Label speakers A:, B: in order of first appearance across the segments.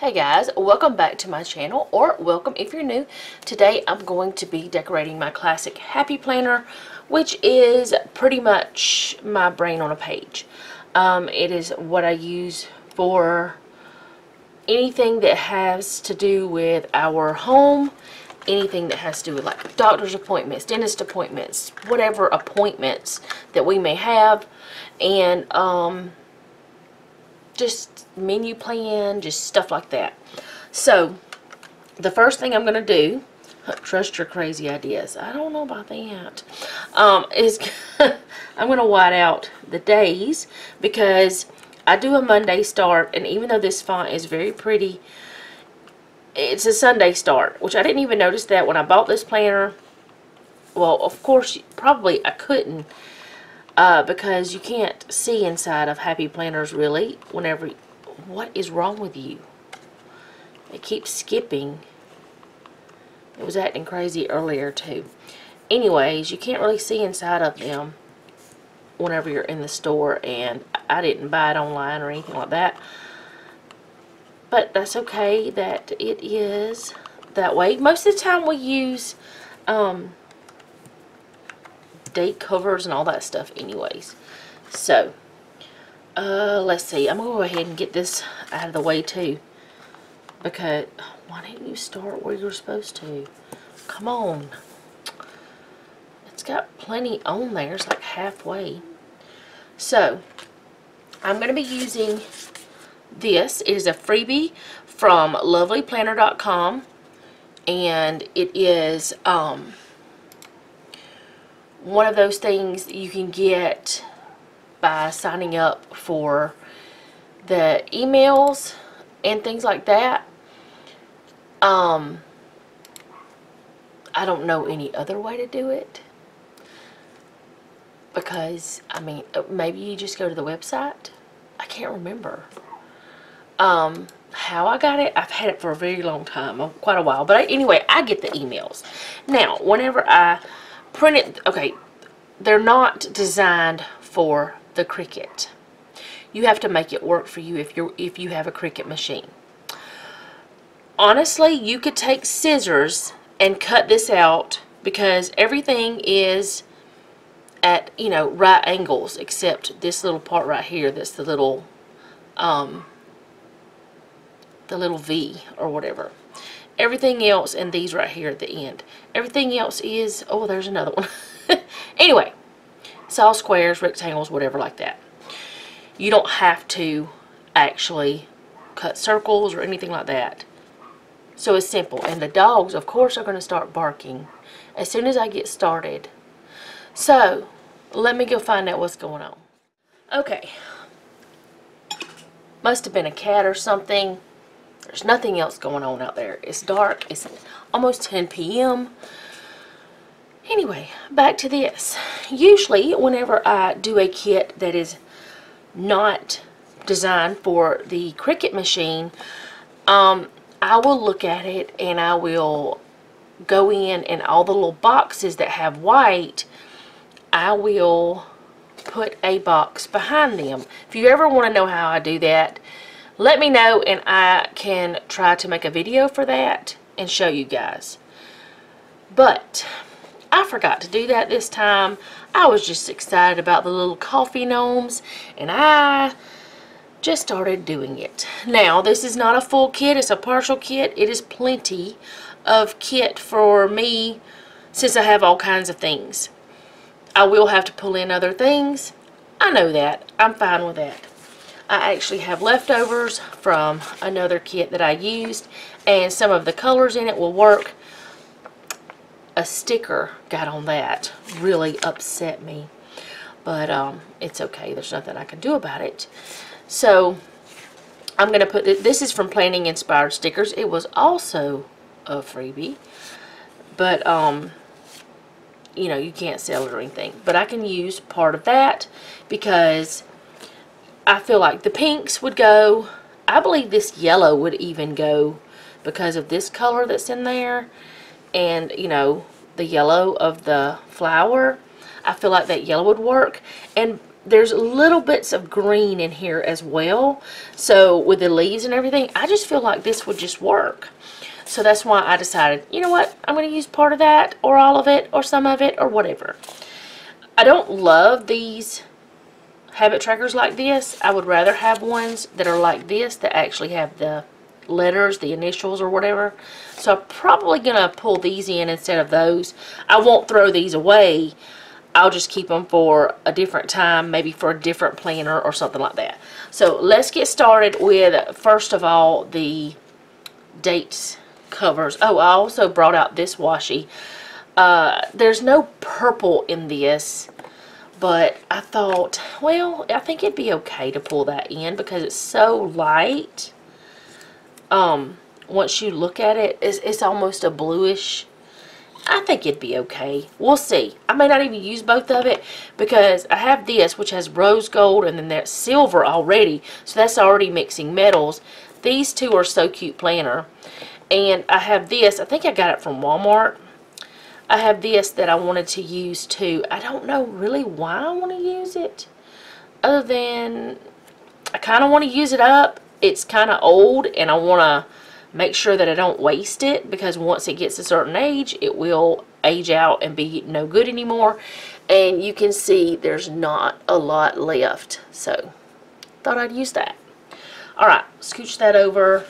A: Hey guys, welcome back to my channel, or welcome if you're new. Today I'm going to be decorating my classic Happy Planner, which is pretty much my brain on a page. It is what I use for anything that has to do with our home, anything that has to do with like doctor's appointments, dentist appointments, whatever appointments that we may have, and just menu plan, just stuff like that. So the first thing I'm going to do, trust your crazy ideas, I don't know about that, is I'm going to white out the days, because I do a Monday start, and even though this font is very pretty, it's a Sunday start, which I didn't even notice that when I bought this planner. Well, of course, probably I couldn't, because you can't see inside of Happy Planners really whenever. What is wrong with you? It keeps skipping. It was acting crazy earlier too. Anyways, you can't really see inside of them whenever you're in the store, and I didn't buy it online or anything like that. But that's okay that it is that way. Most of the time we use date covers and all that stuff anyways. So let's see, I'm gonna go ahead and get this out of the way too, because why didn't you start where you're supposed to? Come on, it's got plenty on there. It's like halfway. So I'm gonna be using this. It is a freebie from lovelyplanner.com, and it is one of those things that you can get by signing up for the emails and things like that. I don't know any other way to do it, because I mean, maybe you just go to the website. I can't remember how I got it. I've had it for a very long time, quite a while, but anyway, I get the emails. Now whenever I print it, okay, they're not designed for the Cricut. You have to make it work for you if you have a Cricut machine. Honestly, you could take scissors and cut this out, because everything is at, you know, right angles, except this little part right here. That's the little V or whatever. Everything else, and these right here at the end, everything else is, oh, there's another one. Anyway, it's all squares, rectangles, whatever like that. You don't have to actually cut circles or anything like that. So it's simple. And the dogs, of course, are going to start barking as soon as I get started. So let me go find out what's going on. Okay. Must have been a cat or something. There's nothing else going on out there. It's dark. It's almost 10 p.m. Anyway, back to this. Usually, whenever I do a kit that is not designed for the Cricut machine, I will look at it and I will go in, and all the little boxes that have white, I will put a box behind them. If you ever want to know how I do that, let me know, and I can try to make a video for that and show you guys. But I forgot to do that this time. I was just excited about the little coffee gnomes, and I just started doing it. Now, this is not a full kit. It's a partial kit. It is plenty of kit for me, since I have all kinds of things. I will have to pull in other things. I know that. I'm fine with that. I actually have leftovers from another kit that I used, and some of the colors in it will work. A sticker got on that, really upset me, but it's okay. There's nothing I can do about it. So I'm going to put this is from Planning Inspired Stickers. It was also a freebie, but you know, you can't sell it or anything, but I can use part of that, because I feel like the pinks would go. I believe this yellow would even go, because of this color that's in there. And, you know, the yellow of the flower, I feel like that yellow would work. And there's little bits of green in here as well. So with the leaves and everything, I just feel like this would just work. So that's why I decided, you know what, I'm going to use part of that, or all of it, or some of it, or whatever. I don't love these habit trackers like this. I would rather have ones that are like this that actually have the letters, the initials or whatever. So I'm probably going to pull these in instead of those. I won't throw these away. I'll just keep them for a different time, maybe for a different planner or something like that. So let's get started with, first of all, the dates covers. Oh, I also brought out this washi. There's no purple in this, but I thought, well, I think it'd be okay to pull that in because it's so light. Once you look at it, it's almost a bluish. I think it'd be okay. We'll see. I may not even use both of it because I have this, which has rose gold, and then there's silver already. So that's already mixing metals. These two are So Cute Planner. And I have this. I think I got it from Walmart. I have this that I wanted to use too. I don't know really why I want to use it, other than I kind of want to use it up. It's kind of old, and I want to make sure that I don't waste it, because once it gets a certain age, it will age out and be no good anymore. And you can see there's not a lot left, so thought I'd use that. Alright, scooch that over,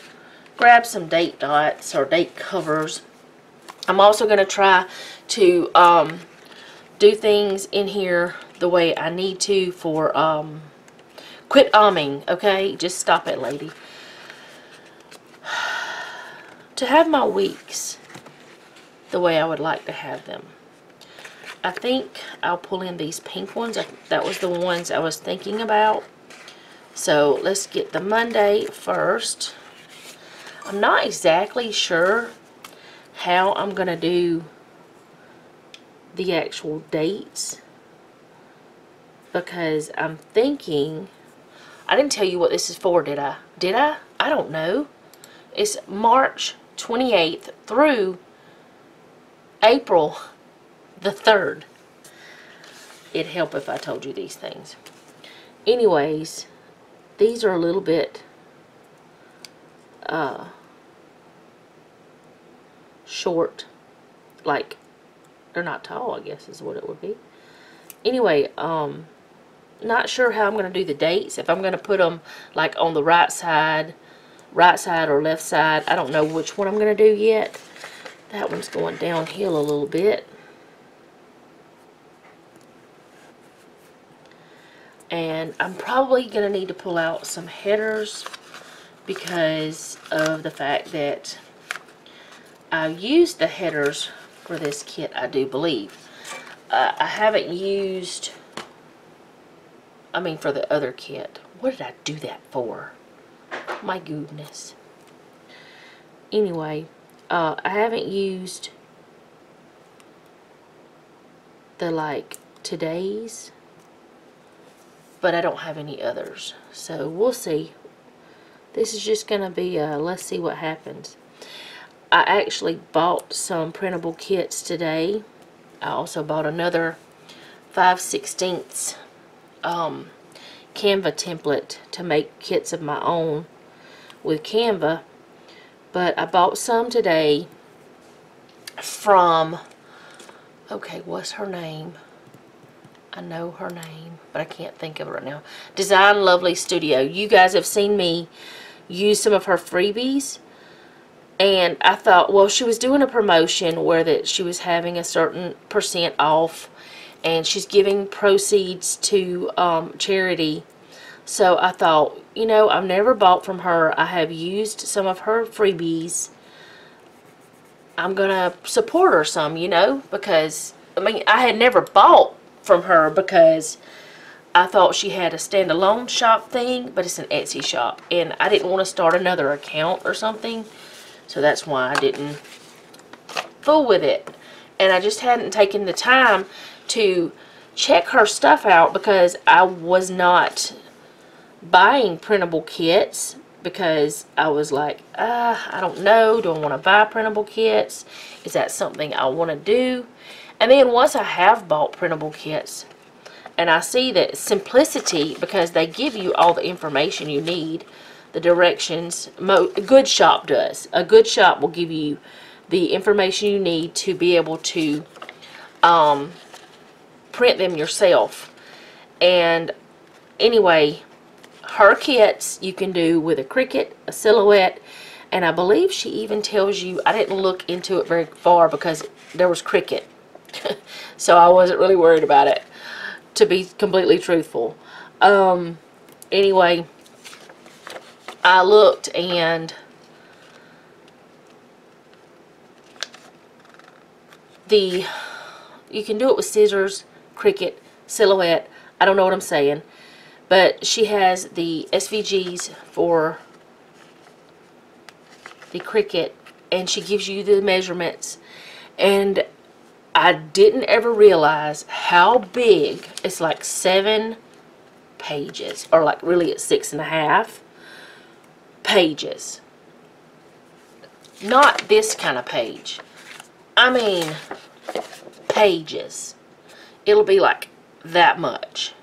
A: grab some date dots or date covers. I'm also going to try to do things in here the way I need to for quit umming, okay? Just stop it, lady. To have my weeks the way I would like to have them, I think I'll pull in these pink ones. That was the ones I was thinking about. So let's get the Monday first. I'm not exactly sure how I'm going to do the actual dates, because I'm thinking, I didn't tell you what this is for, did I? Did I? I don't know. It's March 28th through April the 3rd. It'd help if I told you these things. Anyways, these are a little bit short. Like, they're not tall, I guess is what it would be. Anyway, not sure how I'm going to do the dates. If I'm going to put them like on the right side or left side. I don't know which one I'm going to do yet. That one's going downhill a little bit. And I'm probably going to need to pull out some headers because of the fact that I used the headers for this kit, I do believe. I haven't used, I mean for the other kit. What did I do that for? My goodness. Anyway, I haven't used the like today's, but I don't have any others. So we'll see. This is just going to be let's see what happens. I actually bought some printable kits today. I also bought another 5/16 Canva template to make kits of my own with Canva. But I bought some today from, okay, what's her name? I know her name, but I can't think of it right now. Design Lovely Studio. You guys have seen me use some of her freebies. And I thought, well, she was doing a promotion where that she was having a certain % off, and she's giving proceeds to charity. So I thought, you know, I've never bought from her. I have used some of her freebies. I'm going to support her some, you know, because, I mean, I had never bought from her because I thought she had a standalone shop thing, but it's an Etsy shop, and I didn't want to start another account or something. So that's why I didn't fool with it. And I just hadn't taken the time to check her stuff out because I was not buying printable kits because I was like, I don't know. Do I want to buy printable kits? Is that something I want to do? And then once I have bought printable kits, And I see that simplicity, because they give you all the information you need, the directions. A good shop does. A good shop will give you the information you need to be able to print them yourself. And anyway, her kits you can do with a Cricut, a Silhouette, and I believe she even tells you, I didn't look into it very far because there was Cricut. So I wasn't really worried about it, to be completely truthful. Anyway, I looked, and you can do it with scissors, Cricut, Silhouette. I don't know what I'm saying. But she has the SVGs for the Cricut, and she gives you the measurements. And I didn't ever realize how big. It's like 7 pages, or like really it's 6.5 pages. Not this kind of page. I mean, pages. It'll be like that much.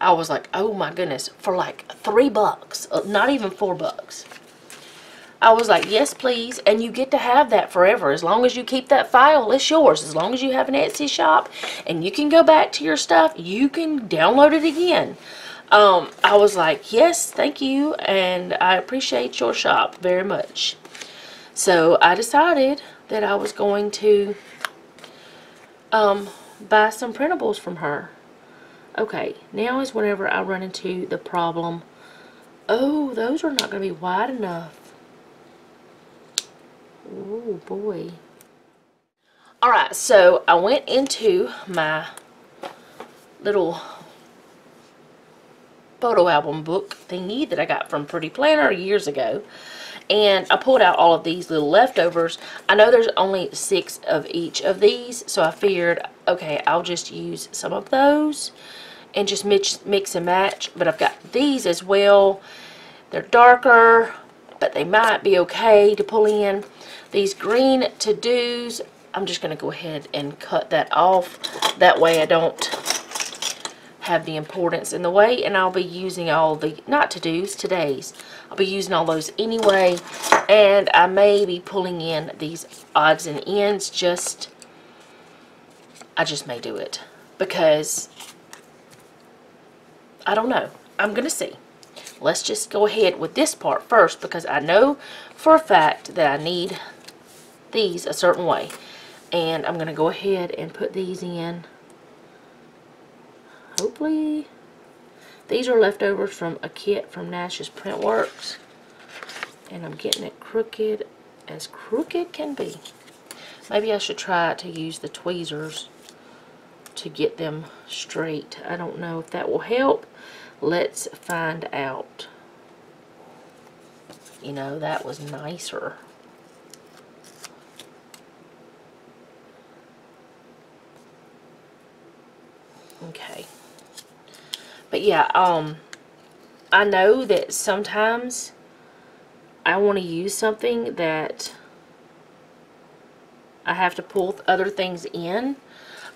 A: I was like, oh my goodness, for like $3, not even $4. I was like, yes please, and you get to have that forever. As long as you keep that file, it's yours. As long as you have an Etsy shop and you can go back to your stuff, you can download it again. I was like, yes, thank you, and I appreciate your shop very much. So I decided that I was going to buy some printables from her. Okay, now is whenever I run into the problem. Oh, those are not going to be wide enough. Oh boy. Alright, so I went into my little photo album book thingy that I got from Pretty Planner years ago, and I pulled out all of these little leftovers. I know there's only 6 of each of these, so I figured, okay, I'll just use some of those and just mix and match. But I've got these as well. They're darker, but they might be okay to pull in. These green to-dos, I'm just going to go ahead and cut that off. That way I don't have the importance in the way, and I'll be using all the, not to-dos, today's. I'll be using all those anyway, and I may be pulling in these odds and ends. I just may do it, because I don't know. I'm going to see. Let's just go ahead with this part first, because I know for a fact that I need these a certain way. And I'm going to go ahead and put these in. Hopefully, these are leftovers from a kit from Nash's Printworks. And I'm getting it crooked, as crooked can be. Maybe I should try to use the tweezers to get them straight. I don't know if that will help. Let's find out. You know, that was nicer. Okay. But yeah, I know that sometimes I want to use something that I have to pull other things in,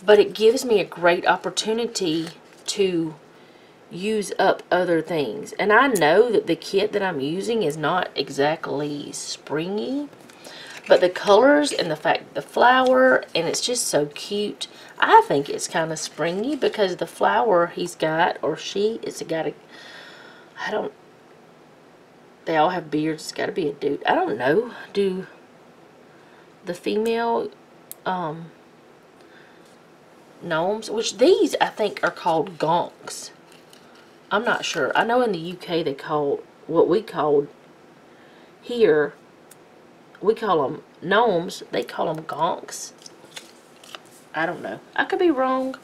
A: but it gives me a great opportunity to use up other things. And I know that the kit that I'm using is not exactly springy, but the colors and the fact the flower, and it's just so cute. I think it's kind of springy because the flower he's got, or she, it's got a, I don't, they all have beards. It's got to be a dude. I don't know. Do the female gnomes, which these I think are called gonks. I'm not sure. I know in the UK they call, what we called here, we call them gnomes. They call them gonks. I don't know. I could be wrong.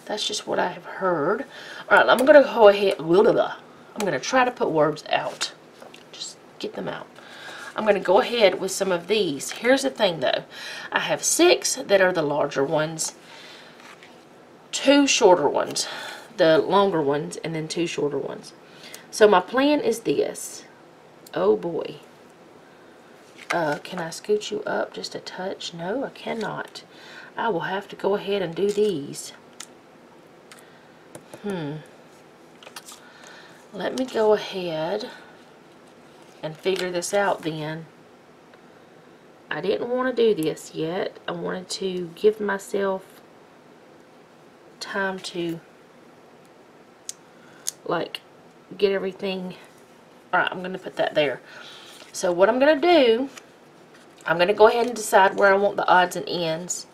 A: That's just what I have heard. Alright, I'm going to go ahead. I'm going to try to put words out. Just get them out. I'm going to go ahead with some of these. Here's the thing though. I have 6 that are the larger ones, 2 shorter ones, the longer ones, and then 2 shorter ones. So my plan is this. Oh boy. Can I scoot you up just a touch? No, I cannot. I will have to go ahead and do these. Let me go ahead and figure this out then. I didn't want to do this yet. I wanted to give myself time to, like, get everything. Alright, I'm going to put that there. So what I'm going to do, I'm going to go ahead and decide where I want the odds and ends.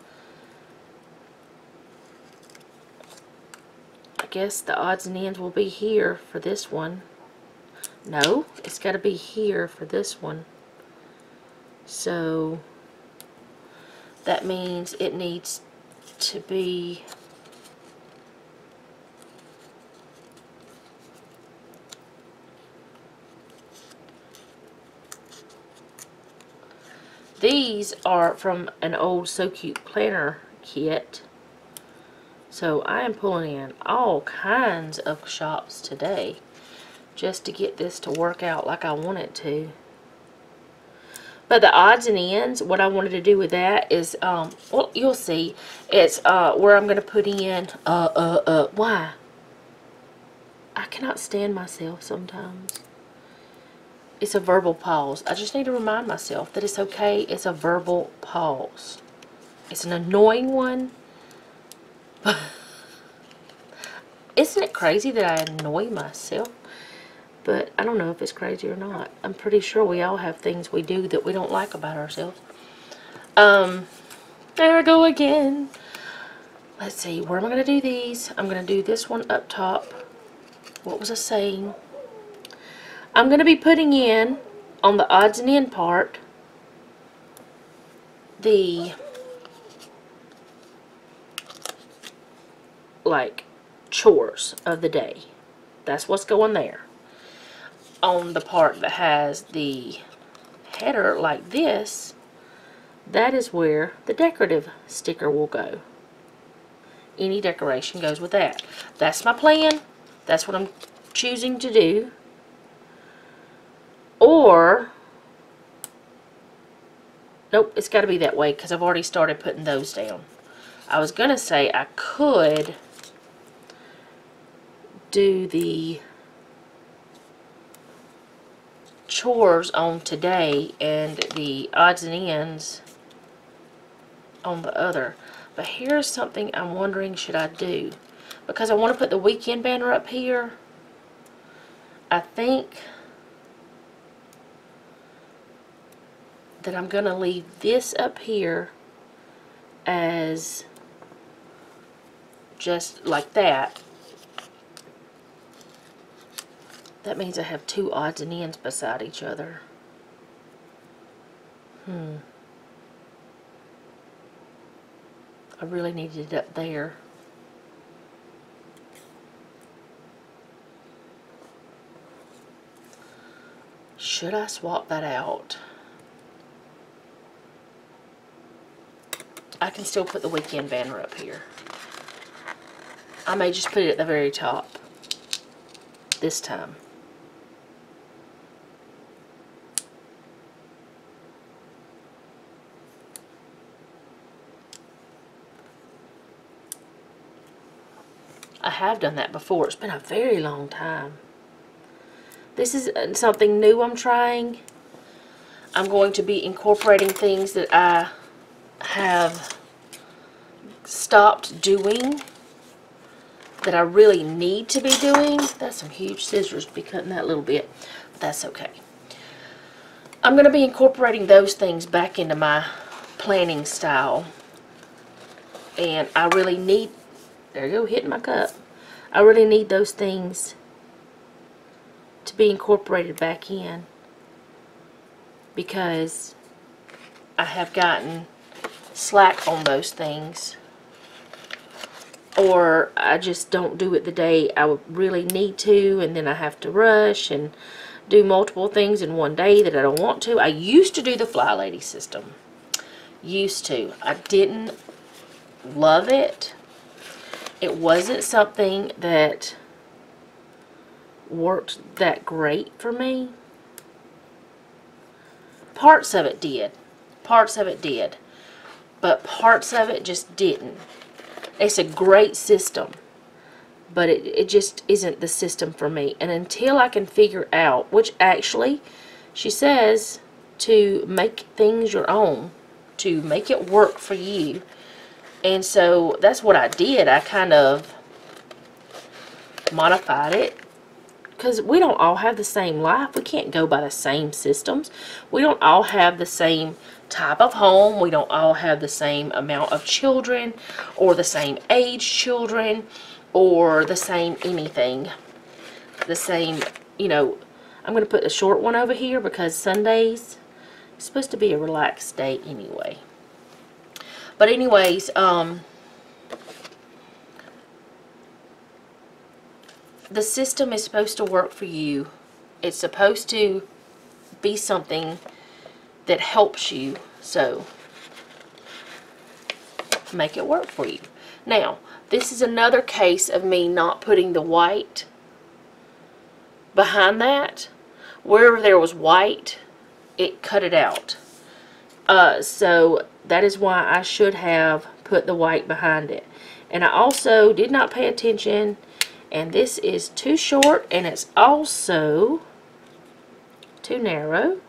A: I guess the odds and ends will be here for this one. No, it's got to be here for this one. So that means it needs to be these are from an old So Cute planner kit. So I am pulling in all kinds of shops today just to get this to work out like I want it to. But the odds and ends, what I wanted to do with that is, well, you'll see. It's where I'm going to put in, why? I cannot stand myself sometimes. It's a verbal pause. I just need to remind myself that it's okay. It's a verbal pause. It's an annoying one. Isn't it crazy that I annoy myself? But I don't know if it's crazy or not. I'm pretty sure we all have things we do that we don't like about ourselves. There I go again. Let's see, where am I going to do these? I'm going to do this one up top. What was I saying? I'm going to be putting in, on the odds and end part, the, like, chores of the day. That's what's going there. On the part that has the header like this, that is where the decorative sticker will go. Any decoration goes with that. That's my plan. That's what I'm choosing to do. Or, nope, it's got to be that way because I've already started putting those down. I was going to say I could do the chores on today and the odds and ends on the other. But here's something I'm wondering, should I do? Because I want to put the weekend banner up here. I think that I'm going to leave this up here as just like that. That means I have two odds and ends beside each other. I really needed it up there. Should I swap that out? I can still put the weekend banner up here. I may just put it at the very top this time. I have done that before. It's been a very long time. This is something new I'm trying. I'm going to be incorporating things that I have stopped doing that I really need to be doing. That's some huge scissors to be cutting that little bit, but that's okay. I'm going to be incorporating those things back into my planning style, and I really need, there you go, hitting my cup. I really need those things to be incorporated back in because I have gotten slack on those things, or I just don't do it the day I would really need to, and then I have to rush and do multiple things in one day that I don't want to. I used to do the Fly Lady system. Used to. I didn't love it. It wasn't something that worked that great for me. Parts of it did. Parts of it did. But parts of it just didn't. It's a great system, but it just isn't the system for me. And until I can figure out, which actually she says to make things your own, to make it work for you. And so that's what I did. I kind of modified it, because we don't all have the same life. We can't go by the same systems. We don't all have the same type of home. We don't all have the same amount of children, or the same age children, or the same anything. The same, you know, I'm going to put the short one over here because Sundays is supposed to be a relaxed day anyway. But anyways, the system is supposed to work for you. It's supposed to be something that helps you. So, make it work for you. Now, this is another case of me not putting the white behind that. Wherever there was white, it cut it out. So, that is why I should have put the white behind it. And I also did not pay attention, and this is too short, and it's also too narrow.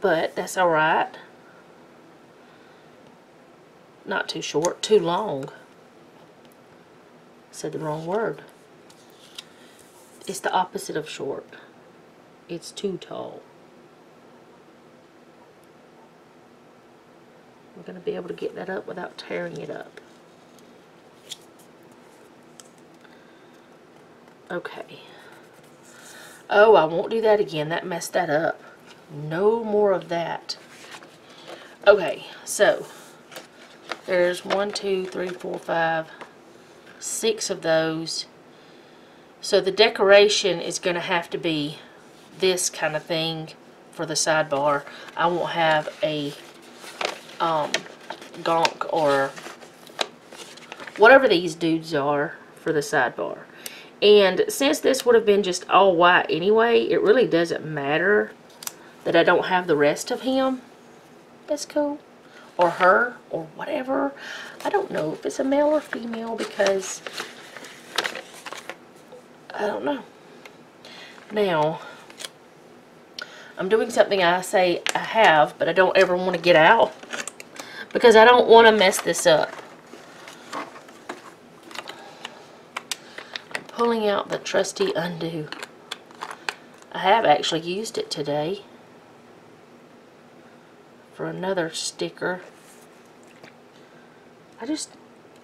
A: But that's alright. Not too short, too long. Said the wrong word. It's the opposite of short. It's too tall. We're going to be able to get that up without tearing it up. Okay. Oh, I won't do that again. That messed that up. No more of that. Okay, so there's 1, 2, 3, 4, 5, 6 of those. So the decoration is going to have to be this kind of thing for the sidebar. I won't have a gonk or whatever these dudes are for the sidebar. And since this would have been just all white anyway, it really doesn't matter that I don't have the rest of him. That's cool. Or her, or whatever. I don't know if it's a male or female, because I don't know. Now, I'm doing something I say I have, but I don't ever want to get out, because I don't want to mess this up. I'm pulling out the trusty undo. I have actually used it today for another sticker.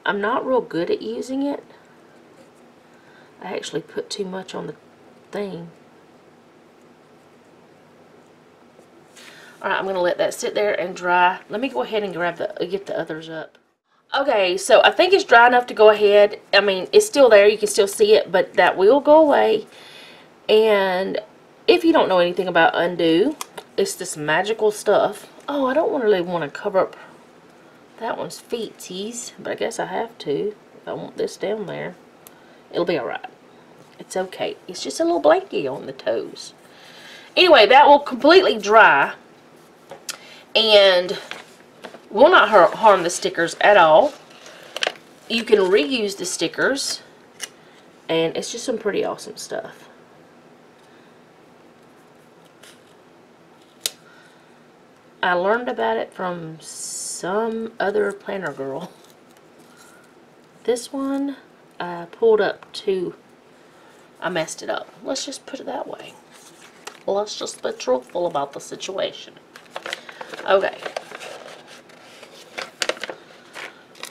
A: I'm not real good at using it. I actually put too much on the thing. Alright, I'm going to let that sit there and dry. Let me go ahead and get the others up. Okay, so I think it's dry enough to go ahead. I mean, it's still there. You can still see it, but that will go away. And if you don't know anything about undo, it's this magical stuff. Oh, I don't really want to cover up that one's feetsies, but I guess I have to if I want this down there. It'll be alright. It's okay. It's just a little blankie on the toes. Anyway, that will completely dry and will not harm the stickers at all. You can reuse the stickers, and it's just some pretty awesome stuff. I learned about it from some other planner girl. This one, I pulled up to, I messed it up. Let's just put it that way. Let's just be truthful about the situation. Okay.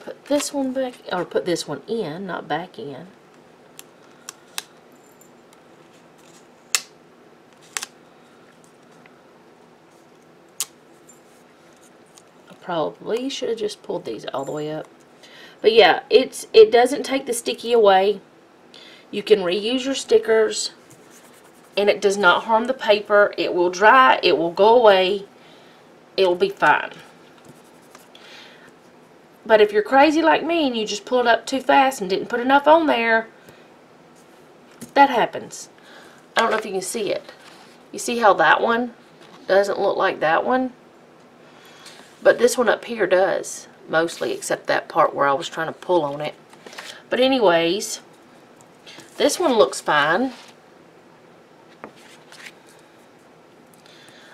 A: Put this one back, or put this one in, not back in. Probably should have just pulled these all the way up. But yeah, it doesn't take the sticky away. You can reuse your stickers, and it does not harm the paper. It will dry, it will go away, it will be fine. But if you're crazy like me and you just pulled up too fast and didn't put enough on there, that happens. I don't know if you can see it. You see how that one doesn't look like that one? But this one up here does. mostly, except that part where I was trying to pull on it. But anyways, this one looks fine.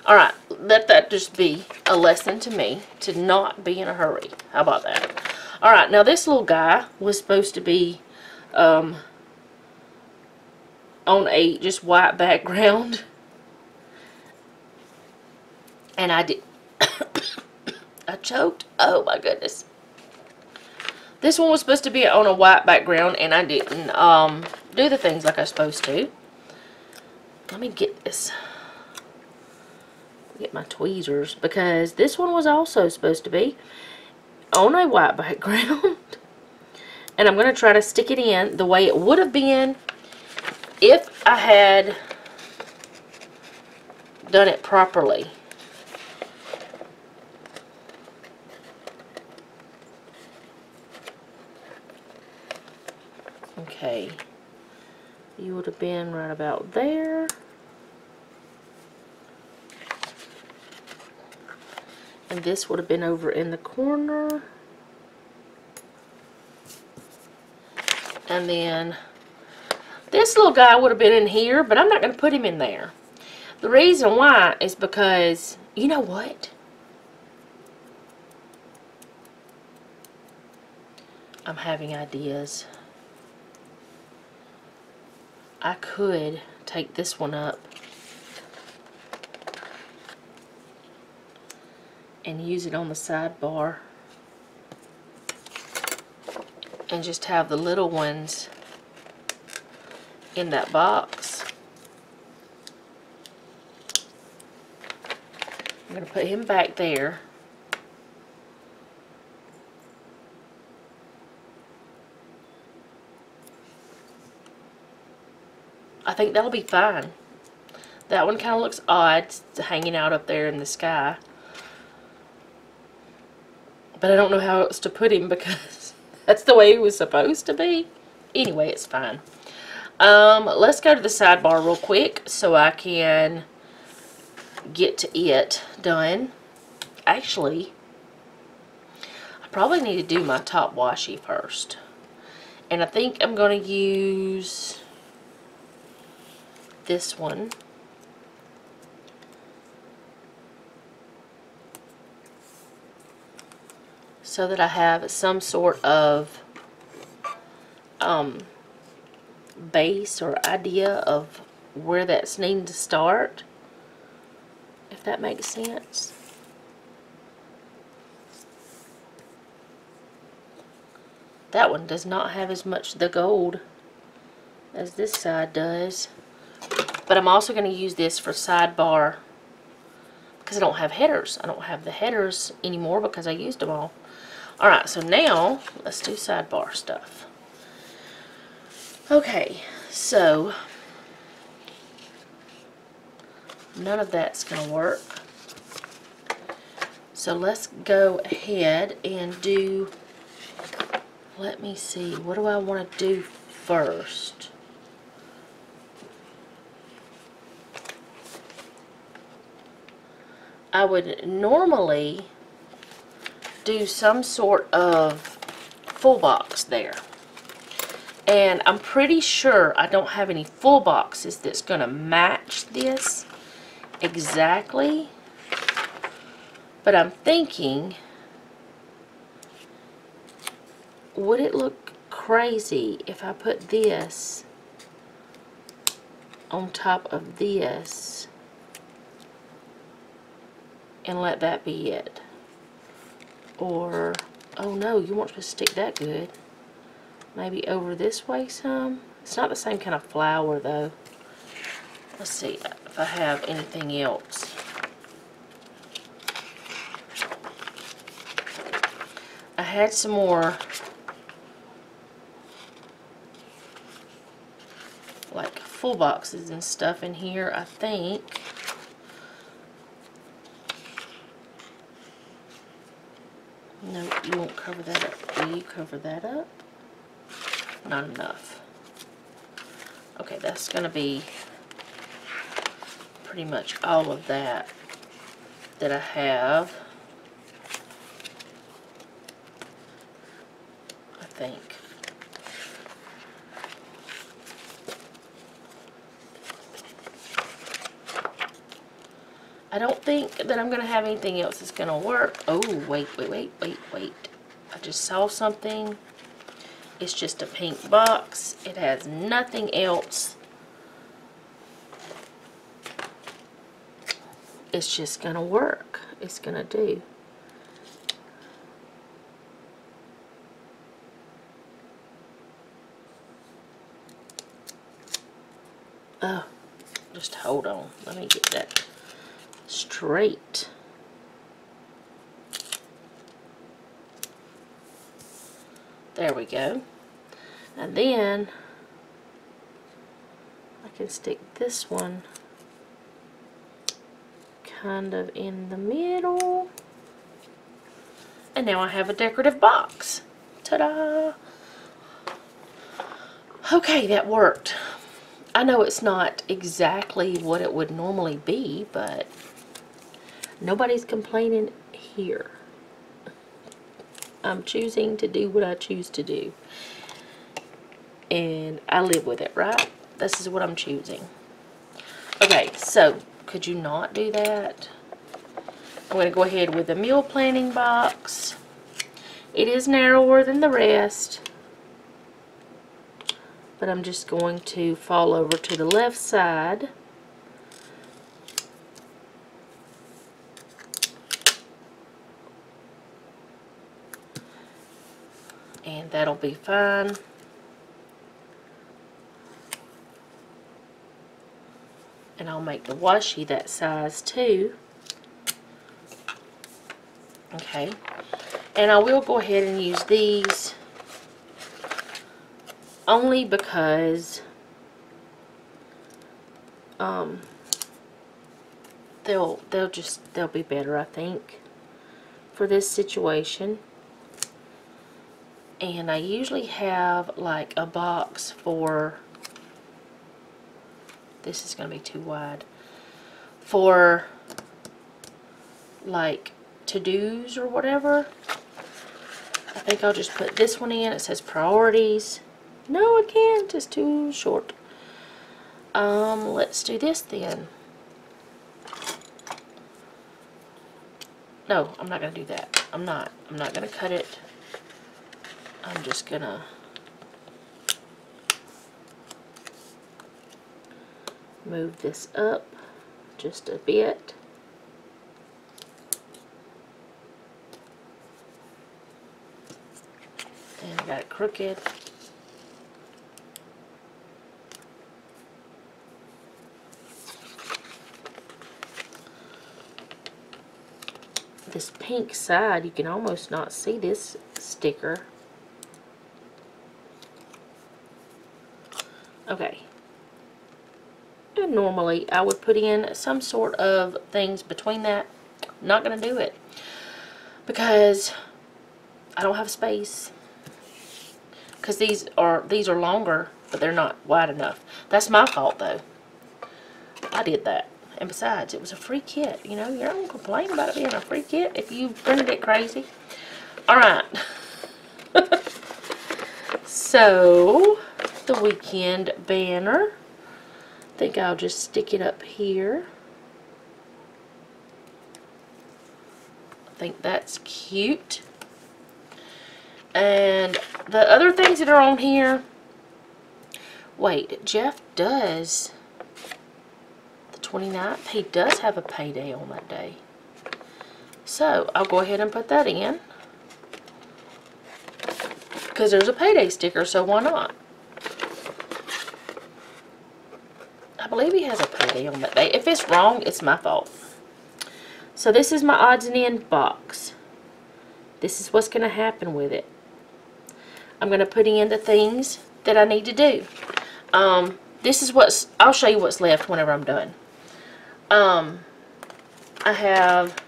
A: Alright, let that just be a lesson to me to not be in a hurry. How about that? Alright, now this little guy was supposed to be on a just white background. And I did. I choked. Oh my goodness. This one was supposed to be on a white background, and I didn't do the things like I was supposed to. Let me get this. Get my tweezers, because this one was also supposed to be on a white background. And I'm going to try to stick it in the way it would have been if I had done it properly. Okay, you would have been right about there. And this would have been over in the corner. And then this little guy would have been in here, but I'm not going to put him in there. The reason why is because, you know what? I'm having ideas. I could take this one up and use it on the sidebar and just have the little ones in that box. I'm going to put him back there. I think that'll be fine. That one kind of looks odd, hanging out up there in the sky. But I don't know how else to put him because that's the way he was supposed to be. Anyway, it's fine. Let's go to the sidebar real quick so I can get to it done. Actually, I probably need to do my top washi first. And I think I'm going to use this one. So that I have some sort of base or idea of where that's needing to start, if that makes sense. That one does not have as much the gold as this side does, but I'm also going to use this for sidebar because I don't have headers. I don't have the headers anymore because I used them all. Alright, so now let's do sidebar stuff. Okay, so none of that's going to work. So let's go ahead and do, let me see, what do I want to do first? I would normally do some sort of full box there. And I'm pretty sure I don't have any full boxes that's going to match this exactly. But I'm thinking, would it look crazy if I put this on top of this and let that be it? Or, oh no, you weren't supposed to stick that good. Maybe over this way some. It's not the same kind of flower though. Let's see if I have anything else. I had some more like full boxes and stuff in here, I think. No, you won't cover that up. Will you cover that up? Not enough. Okay, that's going to be pretty much all of that I have. think. I don't think that I'm going to have anything else that's going to work. Oh, wait. I just saw something. It's just a pink box. It has nothing else. It's just going to work. It's going to do. Oh, just hold on. Let me get that straight. There we go. And then I can stick this one kind of in the middle. And now I have a decorative box. Ta-da! Okay, that worked. I know it's not exactly what it would normally be, but nobody's complaining here. I'm choosing to do what I choose to do. And I live with it, right? This is what I'm choosing. Okay, so could you not do that? I'm going to go ahead with the meal planning box. It is narrower than the rest, but I'm just going to fall over to the left side. And that'll be fine. And I'll make the washi that size too. Okay. And I will go ahead and use these only because they'll be better, I think, for this situation. And I usually have like a box for, this is going to be too wide, for like to-dos or whatever. I think I'll just put this one in. It says priorities. No, I can't. It's too short. Let's do this then. No, I'm not going to do that. I'm not going to cut it. I'm just going to move this up just a bit. And I got it crooked. This pink side, you can almost not see this sticker. Okay. And normally I would put in some sort of things between that. I'm not going to do it because I don't have space. Because these are longer, but they're not wide enough. That's my fault though. I did that. And besides, it was a free kit. You know, you don't complain about it being a free kit if you printed it crazy. Alright. So, the weekend banner. I think I'll just stick it up here. I think that's cute. And the other things that are on here. Wait, Jeff does... 29th, he does have a payday on that day. So, I'll go ahead and put that in. Because there's a payday sticker, so why not? I believe he has a payday on that day. If it's wrong, it's my fault. So, this is my odds and ends box. This is what's going to happen with it. I'm going to put in the things that I need to do. This is what's... I'll show you what's left whenever I'm done. I have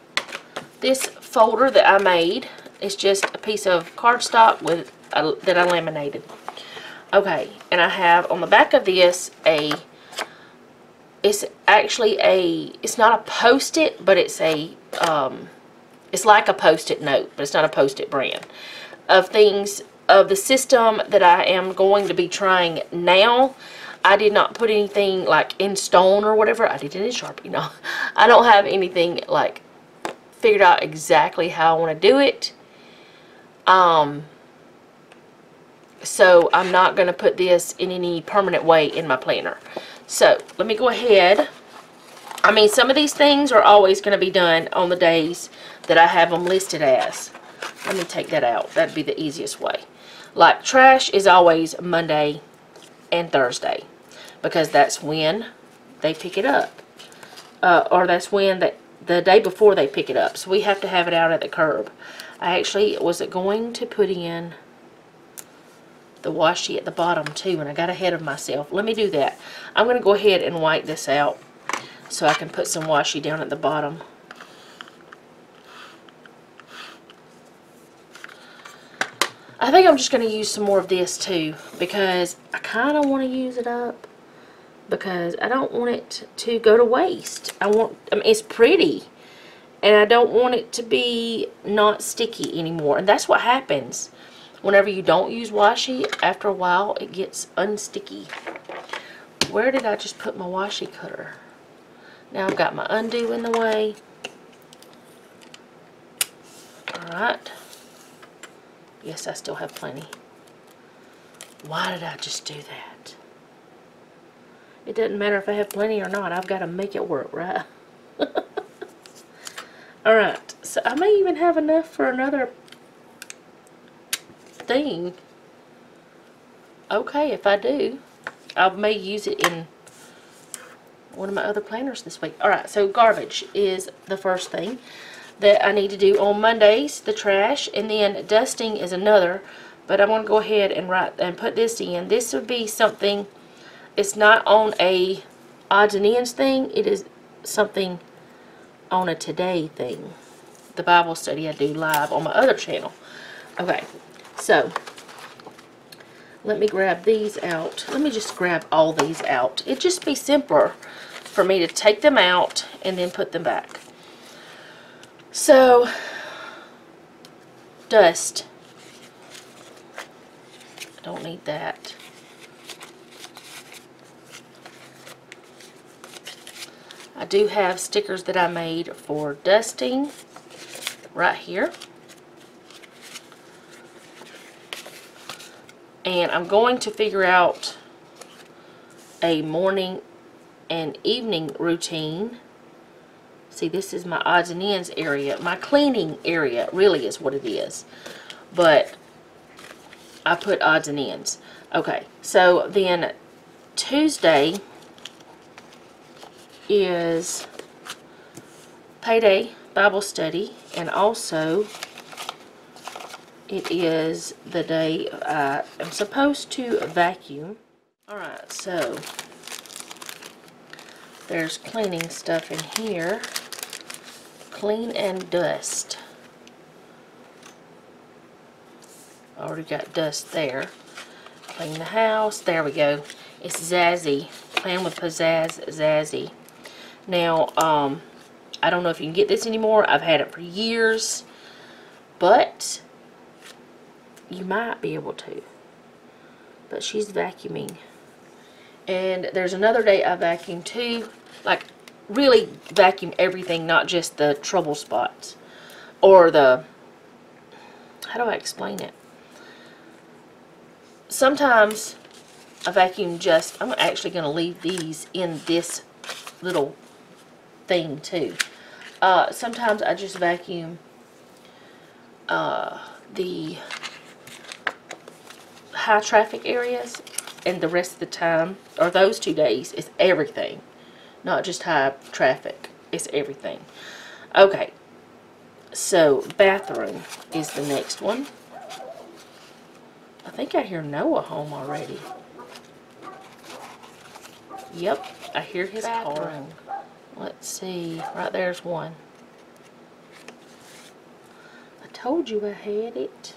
A: this folder that I made. It's just a piece of cardstock with that I laminated. Okay, and I have on the back of this it's actually it's not a Post-it, but it's it's like a Post-it note, but it's not a Post-it brand of things of the system that I am going to be trying now, I did not put anything like in stone or whatever. I did it in Sharpie. No, I don't have anything like figured out exactly how I want to do it. So I'm not going to put this in any permanent way in my planner. So let me go ahead. I mean, some of these things are always going to be done on the days that I have them listed as. Let me take that out. That'd be the easiest way. Like trash is always Monday and Thursday, because that's when they pick it up. Or that's when the day before they pick it up. So we have to have it out at the curb. I actually was going to put in the washi at the bottom too, and I got ahead of myself. Let me do that. I'm going to go ahead and wipe this out so I can put some washi down at the bottom. I think I'm just going to use some more of this too, because I kind of want to use it up, because I don't want it to go to waste. I mean, it's pretty, and I don't want it to be not sticky anymore. And that's what happens whenever you don't use washi. After a while, it gets unsticky. Where did I just put my washi cutter? Now I've got my undo in the way. Alright. Yes, I still have plenty. Why did I just do that? It doesn't matter if I have plenty or not. I've got to make it work, right? Alright, so I may even have enough for another thing. Okay, if I do, I may use it in one of my other planners this week. Alright, so garbage is the first thing that I need to do on Mondays, the trash, and then dusting is another. But I'm going to go ahead and write and put this in. This would be something, it's not on a odds and ends thing, it is something on a today thing. The Bible study I do live on my other channel. Okay, so let me grab these out. Let me just grab all these out. It'd just be simpler for me to take them out and then put them back. So, dust. I don't need that. I do have stickers that I made for dusting right here. And I'm going to figure out a morning and evening routine. See, this is my odds and ends area. My cleaning area really is what it is. But I put odds and ends. Okay, so then Tuesday is payday Bible study, and also it is the day I am supposed to vacuum. Alright, so there's cleaning stuff in here. Clean and dust. Already got dust there. Clean the house. There we go. It's Zazzy. Playing with Pizzazz Zazzy. Now, I don't know if you can get this anymore. I've had it for years. But you might be able to. But she's vacuuming. And there's another day I vacuum too. Like, really vacuum everything, not just the trouble spots. Or the, how do I explain it? Sometimes I vacuum just, I'm actually going to leave these in this little thing too. Sometimes I just vacuum the high traffic areas, and the rest of the time, or those 2 days, is everything. Not just high traffic, it's everything. Okay, so bathroom is the next one. I think I hear Noah home already. Yep, I hear his car. Let's see, right there's one. I told you I had it.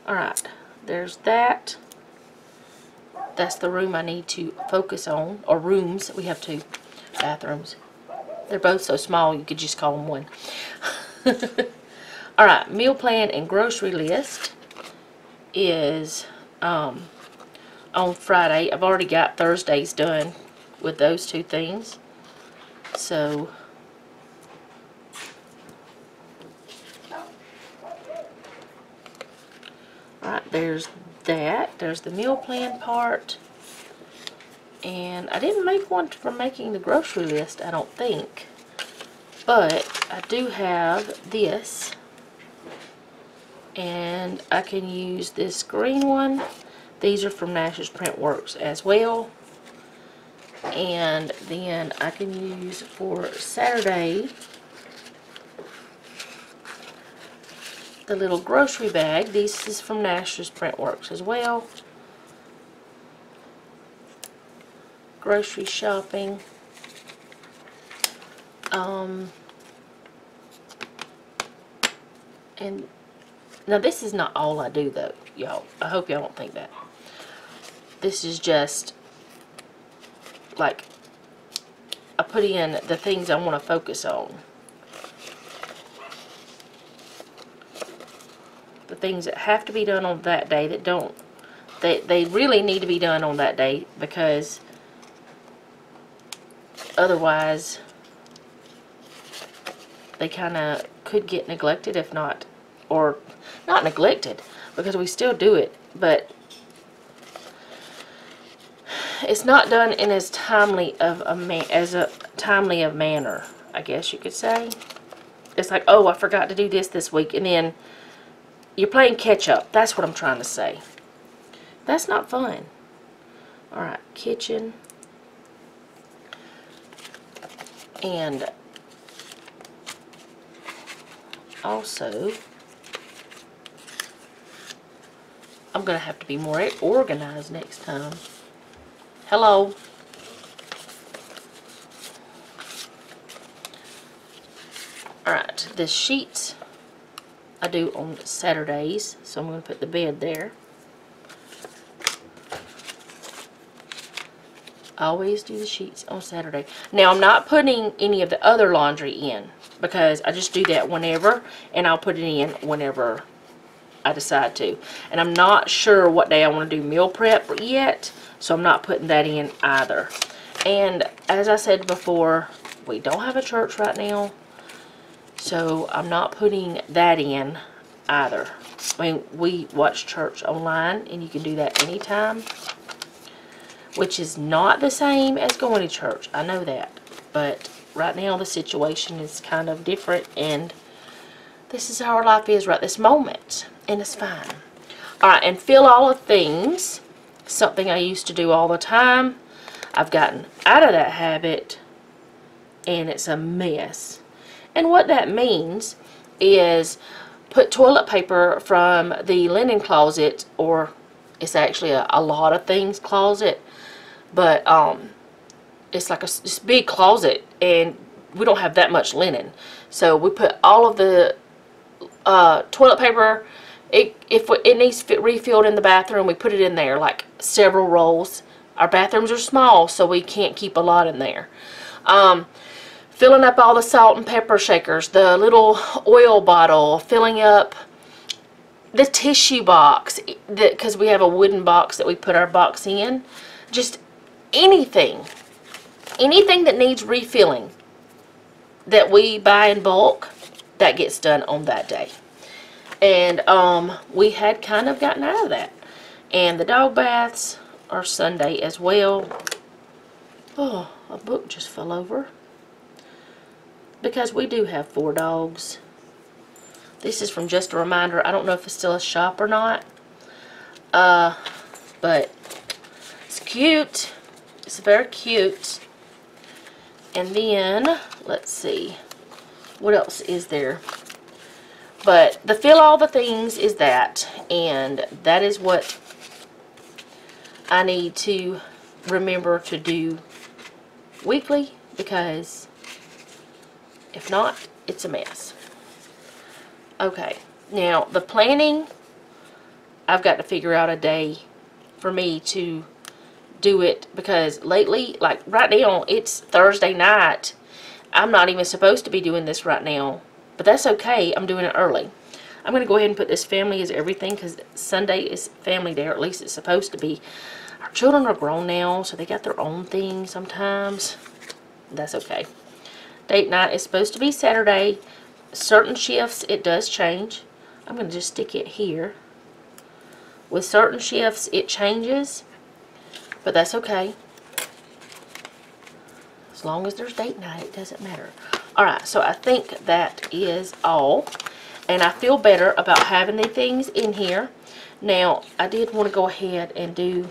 A: Alright, there's that. That's the room I need to focus on, or rooms. We have 2 bathrooms. They're both so small you could just call them one. Alright, meal plan and grocery list. is on Friday. I've already got Thursdays done with those two things. So alright, there's that. There's the meal plan part. And I didn't make one for making the grocery list, I don't think. But I do have this. And I can use this green one. These are from Nash's Printworks as well. And then I can use for Saturday the little grocery bag. This is from Nash's Printworks as well. Grocery shopping. And now this is not all I do though, y'all. I hope y'all don't think that. This is just like I put in the things I want to focus on. The things that have to be done on that day that don't. They really need to be done on that day, because otherwise they kind of could get neglected, if not, or not neglected, because we still do it, but it's not done in as timely of a manner, I guess you could say. It's like, oh, I forgot to do this week, and then you're playing catch up. That's what I'm trying to say. That's not fun. Alright, kitchen. And also, I'm going to have to be more organized next time. Hello. Alright, the sheets I do on Saturdays, so I'm going to put the bed there. I always do the sheets on Saturday. Now, I'm not putting any of the other laundry in, because I just do that whenever, and I'll put it in whenever I decide to. And I'm not sure what day I want to do meal prep yet, so I'm not putting that in either. And as I said before, we don't have a church right now, so I'm not putting that in either. I mean, we watch church online, and you can do that anytime, which is not the same as going to church. I know that. But right now the situation is kind of different, and this is how our life is right this moment, and it's fine. Alright, and fill all the things. Something I used to do all the time. I've gotten out of that habit, and it's a mess. And what that means is put toilet paper from the linen closet, or it's actually a lot of things closet, but it's like this big closet, and we don't have that much linen, so we put all of the toilet paper. If it needs refilled in the bathroom, we put it in there, like several rolls. Our bathrooms are small, so we can't keep a lot in there. Filling up all the salt and pepper shakers, the little oil bottle, filling up the tissue box, because we have a wooden box that we put our box in. Just anything that needs refilling that we buy in bulk, that gets done on that day. And we had kind of gotten out of that. And the dog baths are Sunday as well. Oh, a book just fell over. Because we do have 4 dogs. This is from Just a Reminder. I don't know if it's still a shop or not. But it's cute. It's very cute. And then, let's see. What else is there? But the fill all the things is that. And that is what I need to remember to do weekly, because if not, it's a mess. Okay, now the planning, I've got to figure out a day for me to do it, because lately, like right now, it's Thursday night. I'm not even supposed to be doing this right now, but that's okay. I'm doing it early. I'm going to go ahead and put this family is everything because Sunday is family day, or at least it's supposed to be. Our children are grown now, so they got their own thing sometimes. That's okay. Date night is supposed to be Saturday. Certain shifts, it does change. I'm going to just stick it here. With certain shifts, it changes, but that's okay. As long as there's date night, it doesn't matter. Alright, so I think that is all. And I feel better about having the things in here. Now, I did want to go ahead and do...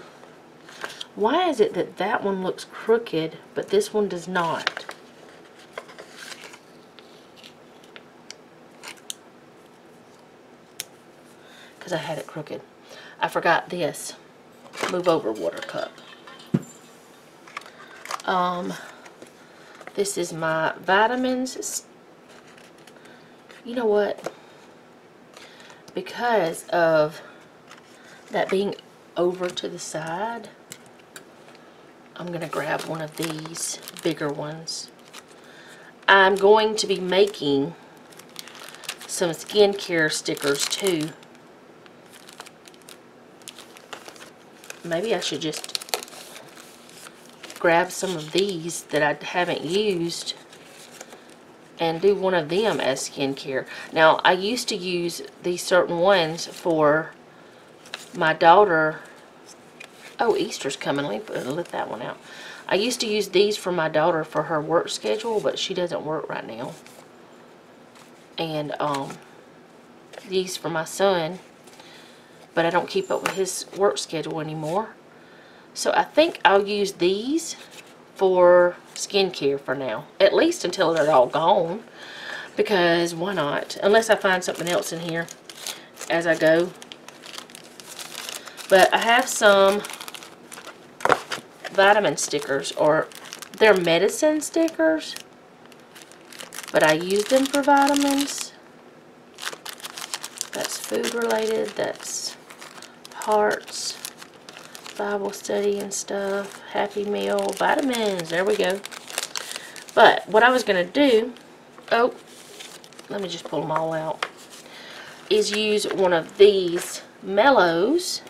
A: Why is it that that one looks crooked, but this one does not? Because I had it crooked. I forgot this. Move over water cup. This is my vitamins. You know what? Because of that being over to the side, I'm going to grab one of these bigger ones. I'm going to be making some skincare stickers too. Maybe I should just grab some of these that I haven't used and do one of them as skincare. Now, I used to use these certain ones for my daughter. Oh, Easter's coming. Let me let that one out. I used to use these for my daughter for her work schedule, but she doesn't work right now. And these for my son, but I don't keep up with his work schedule anymore. So I think I'll use these for skincare for now. At least until they're all gone. Because why not? Unless I find something else in here as I go. But I have some vitamin stickers, or they're medicine stickers, but I use them for vitamins. That's food related. That's hearts, Bible study and stuff, Happy Meal, vitamins, there we go. But what I was going to do, oh, let me just pull them all out, is use one of these mellows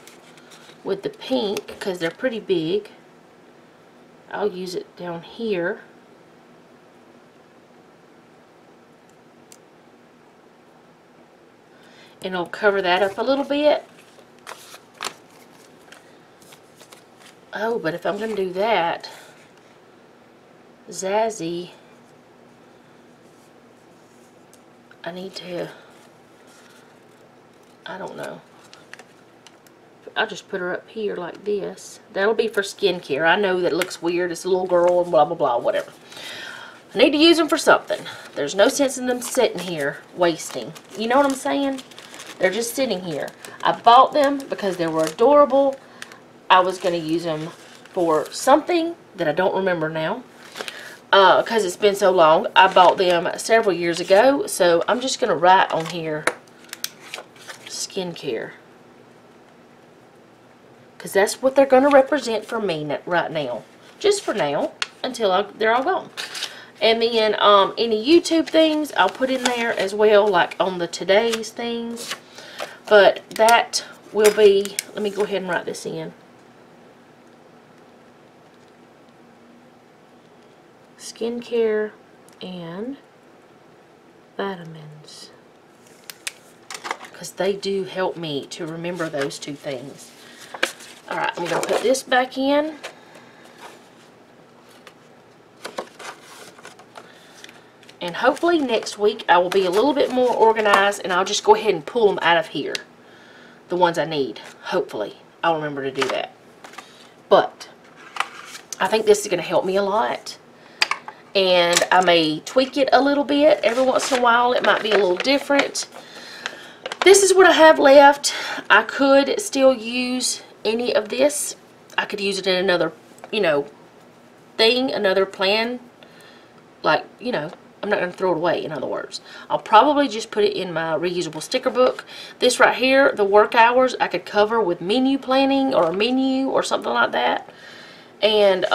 A: with the pink, because they're pretty big. I'll use it down here. And it'll cover that up a little bit. Oh, but if I'm going to do that, Zazzy, I need to, I don't know. I'll just put her up here like this. That'll be for skincare. I know that it looks weird. It's a little girl and blah, blah, blah, whatever. I need to use them for something. There's no sense in them sitting here wasting. You know what I'm saying? They're just sitting here. I bought them because they were adorable. I was going to use them for something that I don't remember now. Because it's been so long. I bought them several years ago. So I'm just going to write on here skincare. Because that's what they're going to represent for me right now. Just for now. Until they're all gone. And then any YouTube things I'll put in there as well. Like on the today's things. But that will be... Let me go ahead and write this in. Skincare and vitamins. Because they do help me to remember those two things. Alright, I'm going to put this back in. And hopefully next week I will be a little bit more organized and I'll just go ahead and pull them out of here. The ones I need. Hopefully. I'll remember to do that. But I think this is going to help me a lot. And I may tweak it a little bit. Every once in a while it might be a little different. This is what I have left. I could still use any of this. I could use it in another, you know, thing, another plan. Like, you know, I'm not going to throw it away, in other words. I'll probably just put it in my reusable sticker book. This right here, the work hours, I could cover with menu planning or a menu or something like that. And,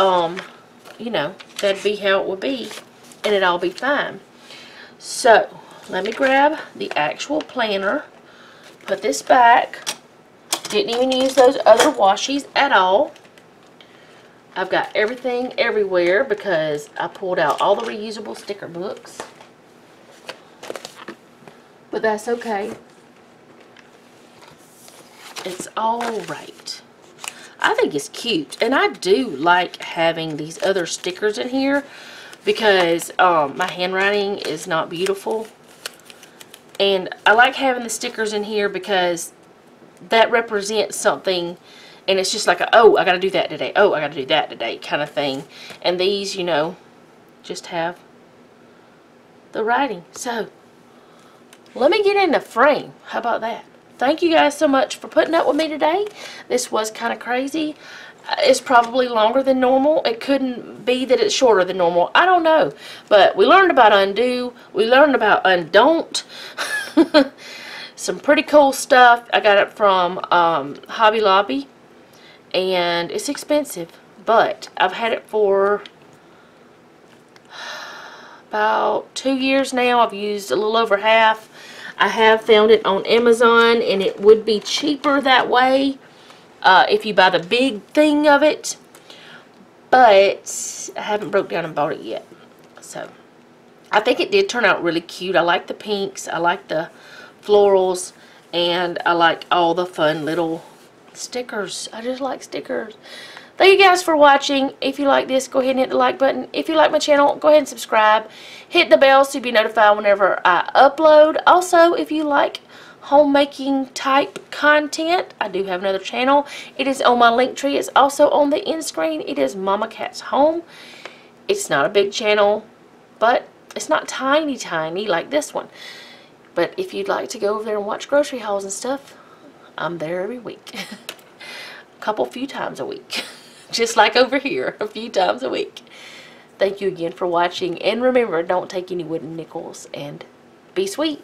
A: you know, that'd be how it would be. And it'd all be fine. So, let me grab the actual planner. Put this back. Didn't even use those other washies at all. I've got everything everywhere because I pulled out all the reusable sticker books. But that's okay. It's all right. I think it's cute. And I do like having these other stickers in here because my handwriting is not beautiful. And I like having the stickers in here because that represents something. And it's just like, oh, I got to do that today. Oh, I got to do that today kind of thing. And these, you know, just have the writing. So, let me get in the frame. How about that? Thank you guys so much for putting up with me today. This was kind of crazy. It's probably longer than normal. It couldn't be that it's shorter than normal. I don't know. But we learned about undo. We learned about undon't. Some pretty cool stuff. I got it from Hobby Lobby. And it's expensive, but I've had it for about 2 years now. I've used a little over half. I have found it on Amazon, and it would be cheaper that way if you buy the big thing of it. But I haven't broke down and bought it yet. So I think it did turn out really cute. I like the pinks. I like the florals. And I like all the fun little stickers. I just like stickers. Thank you guys for watching. If you like this, go ahead and hit the like button. If you like my channel, go ahead and subscribe. Hit the bell so you'll be notified whenever I upload. Also, if you like homemaking type content, I do have another channel. It is on my link tree. It's also on the end screen. It is Mama Cat's Home. It's not a big channel, but it's not tiny like this one. But if you'd like to go over there and watch grocery hauls and stuff, I'm there every week. Few times a week. Just like over here, a few times a week. Thank you again for watching. And remember, don't take any wooden nickels. And be sweet.